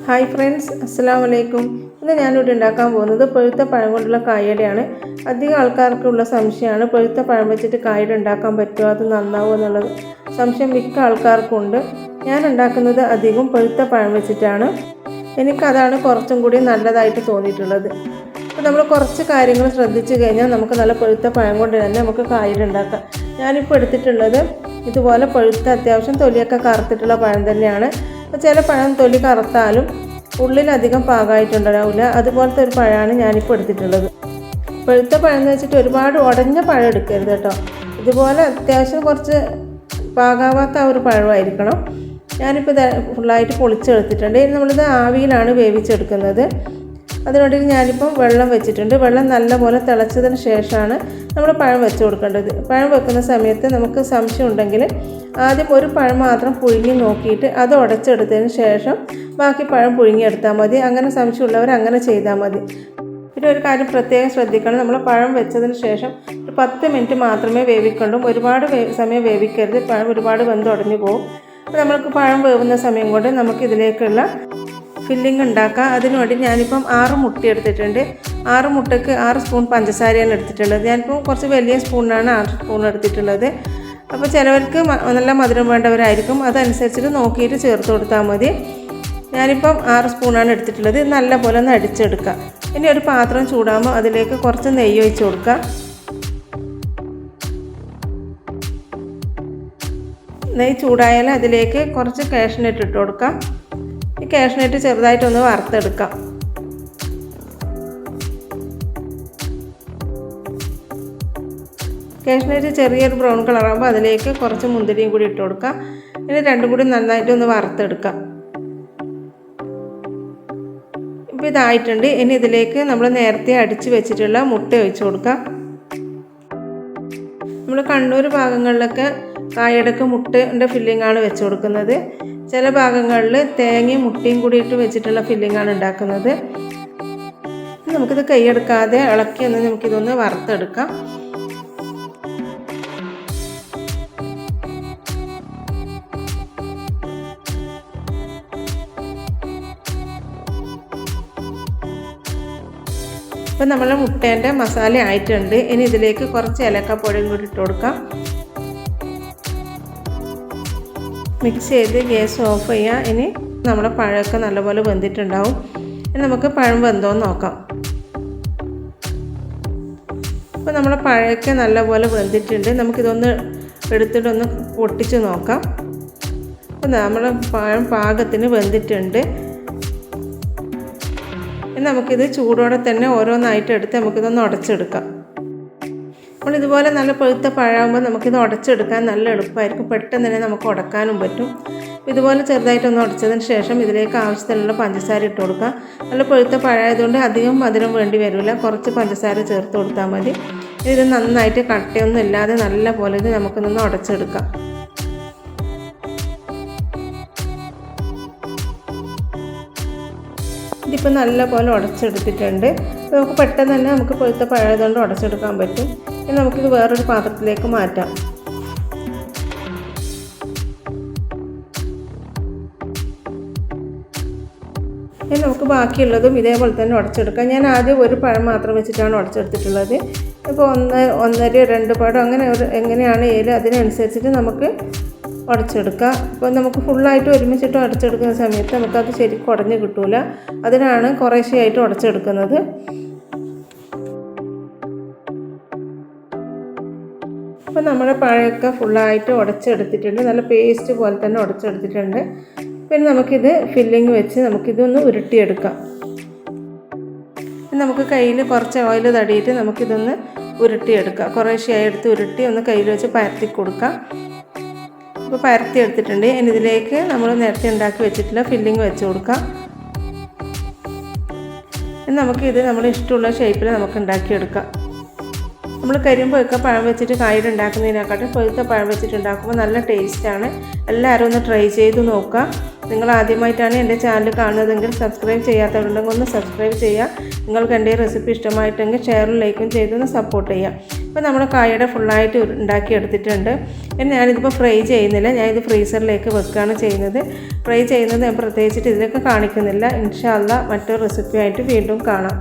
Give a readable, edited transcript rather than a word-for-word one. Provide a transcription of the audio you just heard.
Hi friends, അസ്സലാമു അലൈക്കും. ഇന്ന് ഞാനിവിടെ ഉണ്ടാക്കാൻ പോകുന്നത് പഴുത്ത പഴം കൊണ്ടുള്ള കായടയാണ്. അധികം ആൾക്കാർക്കുള്ള സംശയമാണ് പഴുത്ത പഴം വെച്ചിട്ട് കായട ഉണ്ടാക്കാൻ പറ്റുമോ, അത് നന്നാവുമോ എന്നുള്ളത് സംശയം മിക്ക ആൾക്കാർക്കുണ്ട്. ഞാൻ ഉണ്ടാക്കുന്നത് അധികം പഴുത്ത പഴം വെച്ചിട്ടാണ്. എനിക്കതാണ് കുറച്ചും കൂടി നല്ലതായിട്ട് തോന്നിയിട്ടുള്ളത്. അപ്പോൾ നമ്മൾ കുറച്ച് കാര്യങ്ങൾ ശ്രദ്ധിച്ചു കഴിഞ്ഞാൽ നമുക്ക് നല്ല പഴുത്ത പഴം കൊണ്ട് തന്നെ നമുക്ക് കായട ഉണ്ടാക്കാം. ഞാനിപ്പോൾ എടുത്തിട്ടുള്ളത് ഇതുപോലെ പഴുത്ത അത്യാവശ്യം തൊലിയൊക്കെ കറുത്തിട്ടുള്ള പഴം തന്നെയാണ്. അപ്പോൾ ചില പഴം തൊലി കറുത്താലും ഉള്ളിലധികം പാകമായിട്ടുണ്ടാവില്ല, അതുപോലത്തെ ഒരു പഴമാണ് ഞാനിപ്പോൾ എടുത്തിട്ടുള്ളത്. പഴുത്ത പഴം എന്ന് വെച്ചിട്ട് ഒരുപാട് ഉടഞ്ഞ പഴം എടുക്കരുത് കേട്ടോ. ഇതുപോലെ അത്യാവശ്യം കുറച്ച് പാകാവാത്ത ഒരു പഴമായിരിക്കണം. ഞാനിപ്പോൾ ഇത് ഫുള്ളായിട്ട് പൊളിച്ചെടുത്തിട്ടുണ്ട്. ഇനി നമ്മളിത് ആവിയിലാണ് വേവിച്ചെടുക്കുന്നത്. അതിനുവേണ്ടി ഞാനിപ്പം വെള്ളം വെച്ചിട്ടുണ്ട്. വെള്ളം നല്ലപോലെ തിളച്ചതിന് ശേഷമാണ് നമ്മൾ പഴം വെച്ച് കൊടുക്കേണ്ടത്. പഴം വെക്കുന്ന സമയത്ത് നമുക്ക് സംശയം ഉണ്ടെങ്കിൽ ആദ്യം ഒരു പഴം മാത്രം പുഴുങ്ങി നോക്കിയിട്ട് അത് ഉടച്ചെടുത്തതിന് ശേഷം ബാക്കി പഴം പുഴുങ്ങിയെടുത്താൽ മതി. അങ്ങനെ സംശയമുള്ളവർ അങ്ങനെ ചെയ്താൽ മതി. പിന്നെ ഒരു കാര്യം പ്രത്യേകം ശ്രദ്ധിക്കണം, നമ്മൾ പഴം വെച്ചതിന് ശേഷം ഒരു 10 മിനിറ്റ് മാത്രമേ വേവിക്കുള്ളൂ. ഒരുപാട് സമയം വേവിക്കരുത്, പഴം ഒരുപാട് വെന്തുടഞ്ഞു പോകും. അപ്പോൾ നമ്മൾക്ക് പഴം വേവുന്ന സമയം കൊണ്ട് നമുക്ക് ഇതിലേക്കുള്ള ഫില്ലിങ് ഉണ്ടാക്കാം. അതിനുവേണ്ടി ഞാനിപ്പം 6 മുട്ട എടുത്തിട്ടുണ്ട്. 6 മുട്ടയ്ക്ക് 6 സ്പൂൺ പഞ്ചസാരയാണ് എടുത്തിട്ടുള്ളത്. ഞാനിപ്പം കുറച്ച് വലിയ സ്പൂണിനാണ് 6 സ്പൂൺ എടുത്തിട്ടുള്ളത്. അപ്പോൾ ചിലവർക്ക് നല്ല മധുരം വേണ്ടവരായിരിക്കും, അതനുസരിച്ചിട്ട് നോക്കിയിട്ട് ചേർത്ത് കൊടുത്താൽ മതി. ഞാനിപ്പം 6 സ്പൂണാണ് എടുത്തിട്ടുള്ളത്. നല്ല പോലെ ഒന്ന് അടിച്ചെടുക്കുക. ഇനി ഒരു പാത്രം ചൂടാകുമ്പോൾ അതിലേക്ക് കുറച്ച് നെയ്യ് ഒഴിച്ച് കൊടുക്കുക. നെയ്യ് ചൂടായാൽ അതിലേക്ക് കുറച്ച് കാഷ്നട്ട് ഇട്ട് കൊടുക്കാം. ഈ കാഷ്നട്ട് ചെറുതായിട്ടൊന്ന് വറുത്തെടുക്കാം. കാഷ്നട്ട് ചെറിയൊരു ബ്രൗൺ കളറാകുമ്പോൾ അതിലേക്ക് കുറച്ച് മുന്തിരിയും കൂടി ഇട്ട് കൊടുക്കാം. ഇനി രണ്ടും കൂടി നന്നായിട്ടൊന്ന് വറുത്തെടുക്കാം. ഇപ്പോൾ ഇതായിട്ടുണ്ട്. ഇനി ഇതിലേക്ക് നമ്മൾ നേരത്തെ അടിച്ച് വെച്ചിട്ടുള്ള മുട്ട ഒഴിച്ച് കൊടുക്കാം. നമ്മൾ കണ്ണൂർ ഭാഗങ്ങളിലൊക്കെ കായടക്ക് മുട്ടയുടെ ഫില്ലിങ്ങാണ് വെച്ച് കൊടുക്കുന്നത്. ചില ഭാഗങ്ങളിൽ തേങ്ങയും മുട്ടയും കൂടിയിട്ട് വെച്ചിട്ടുള്ള ഫില്ലിങ്ങാണ് ഉണ്ടാക്കുന്നത്. നമുക്കിത് കൈയെടുക്കാതെ ഇളക്കി ഒന്ന് നമുക്കിതൊന്ന് വറുത്തെടുക്കാം. ഇപ്പം നമ്മളെ മുട്ടേൻ്റെ മസാല ആയിട്ടുണ്ട്. ഇനി ഇതിലേക്ക് കുറച്ച് ഏലക്കപ്പൊടിയും കൂടി ഇട്ട് കൊടുക്കാം. മിക്സ് ചെയ്ത് ഗ്യാസ് ഓഫ് ചെയ്യുക. ഇനി നമ്മുടെ പഴമൊക്കെ നല്ലപോലെ വെന്തിട്ടുണ്ടാവും. ഇനി നമുക്ക് പഴം വെന്തോന്ന് നോക്കാം. അപ്പോൾ നമ്മളെ പഴമൊക്കെ നല്ലപോലെ വെന്തിട്ടുണ്ട്. നമുക്കിതൊന്ന് എടുത്തിട്ടൊന്ന് പൊട്ടിച്ച് നോക്കാം. അപ്പോൾ നമ്മളെ പഴം പാകത്തിന് വെന്തിട്ടുണ്ട്. ഇനി നമുക്കിത് ചൂടോടെ തന്നെ ഓരോന്നായിട്ട് എടുത്ത് നമുക്കിതൊന്ന് ഉടച്ചെടുക്കാം. അപ്പോൾ ഇതുപോലെ നല്ല പഴുത്ത പഴമാകുമ്പോൾ നമുക്കിത് ഉടച്ചെടുക്കാൻ നല്ല എളുപ്പമായിരിക്കും. പെട്ടെന്ന് തന്നെ നമുക്ക് ഉടക്കാനും പറ്റും. ഇതുപോലെ ചെറുതായിട്ടൊന്ന് ഉടച്ചതിന് ശേഷം ഇതിലേക്ക് ആവശ്യത്തിനുള്ള പഞ്ചസാര ഇട്ട് കൊടുക്കാം. നല്ല പഴുത്ത പഴമായതുകൊണ്ട് അധികം മധുരം വേണ്ടി വരില്ല, കുറച്ച് പഞ്ചസാര ചേർത്ത് കൊടുത്താൽ മതി. ഇത് നന്നായിട്ട് കട്ടയൊന്നും ഇല്ലാതെ നല്ല പോലെ ഇത് നമുക്കൊന്ന് ഉടച്ചെടുക്കാം. ഇതിപ്പോൾ നല്ല പോലെ ഉടച്ചെടുത്തിട്ടുണ്ട്. നമുക്ക് പെട്ടെന്ന് തന്നെ നമുക്ക് പഴുത്ത പഴയതുകൊണ്ട് ഉടച്ചെടുക്കാൻ പറ്റും. ഇനി നമുക്കിത് വേറൊരു പാത്രത്തിലേക്ക് മാറ്റാം. ഇനി നമുക്ക് ബാക്കിയുള്ളതും ഇതേപോലെ തന്നെ ഉടച്ചെടുക്കാം. ഞാൻ ആദ്യം ഒരു പഴം മാത്രം വെച്ചിട്ടാണ് ഉടച്ചെടുത്തിട്ടുള്ളത്. ഇപ്പോൾ 1, 1.5, 2 പഴം അങ്ങനെ എങ്ങനെയാണ് ഏല് അതിനനുസരിച്ചിട്ട് നമുക്ക് ഉടച്ചെടുക്കാം. അപ്പോൾ നമുക്ക് ഫുള്ളായിട്ട് ഒരുമിച്ചിട്ട് ഉടച്ചെടുക്കുന്ന സമയത്ത് നമുക്കത് ശരിക്കും ഉടഞ്ഞ് കിട്ടില്ല. അതിനാണ് കുറേശ്ശെയായിട്ട് ഉടച്ചെടുക്കുന്നത്. അപ്പോൾ നമ്മുടെ പഴമൊക്കെ ഫുള്ളായിട്ട് ഉടച്ചെടുത്തിട്ടുണ്ട്. നല്ല പേസ്റ്റ് പോലെ തന്നെ ഉടച്ചെടുത്തിട്ടുണ്ട്. പിന്നെ നമുക്കിത് ഫില്ലിങ് വെച്ച് നമുക്കിതൊന്ന് ഉരുട്ടിയെടുക്കാം. നമുക്ക് കയ്യിൽ കുറച്ച് ഓയിൽ തടിയിട്ട് നമുക്കിതൊന്ന് ഉരുട്ടിയെടുക്കാം. കുറേശ്ശെയായി എടുത്ത് ഉരുട്ടി ഒന്ന് കയ്യിൽ വെച്ച് പരത്തി കൊടുക്കാം. ഇപ്പോൾ പരത്തി എടുത്തിട്ടുണ്ട്. ഇനി ഇതിലേക്ക് നമ്മൾ നേരത്തെ ഉണ്ടാക്കി വെച്ചിട്ടുള്ള ഫില്ലിങ് വെച്ച് കൊടുക്കാം. ഇനി നമുക്കിത് നമ്മുടെ ഇഷ്ടമുള്ള ഷേപ്പിൽ നമുക്ക് ഉണ്ടാക്കിയെടുക്കാം. നമ്മൾ കരിമ്പൊക്കെ പഴം വെച്ചിട്ട് കായട ഉണ്ടാക്കുന്നതിനെക്കാട്ടും പഴുത്ത പഴം വെച്ചിട്ട് ഉണ്ടാക്കുമ്പോൾ നല്ല ടേസ്റ്റാണ്. എല്ലാവരും ഒന്ന് ട്രൈ ചെയ്ത് നോക്കുക. നിങ്ങൾ ആദ്യമായിട്ടാണ് എൻ്റെ ചാനൽ കാണുന്നതെങ്കിൽ സബ്സ്ക്രൈബ് ചെയ്യാത്തവരുണ്ടെങ്കിൽ ഒന്ന് സബ്സ്ക്രൈബ് ചെയ്യുക. നിങ്ങൾക്ക് എൻ്റെ റെസിപ്പി ഇഷ്ടമായിട്ടെങ്കിൽ ഷെയറും ലൈക്കും ചെയ്തൊന്ന് സപ്പോർട്ട് ചെയ്യാം. ഇപ്പോൾ നമ്മുടെ കായയുടെ ഫുള്ളായിട്ട് ഉണ്ടാക്കിയെടുത്തിട്ടുണ്ട്. ഞാനിതിപ്പോൾ ഫ്രൈ ചെയ്യുന്നില്ല, ഞാനിത് ഫ്രീസറിലേക്ക് വെക്കുകയാണ് ചെയ്യുന്നത്. ഫ്രൈ ചെയ്യുന്നത് ഞാൻ പ്രത്യേകിച്ചിട്ട് ഇതിലൊക്കെ കാണിക്കുന്നില്ല. ഇൻഷാ അല്ലാഹ് മറ്റൊരു റെസിപ്പി ആയിട്ട് വീണ്ടും കാണാം.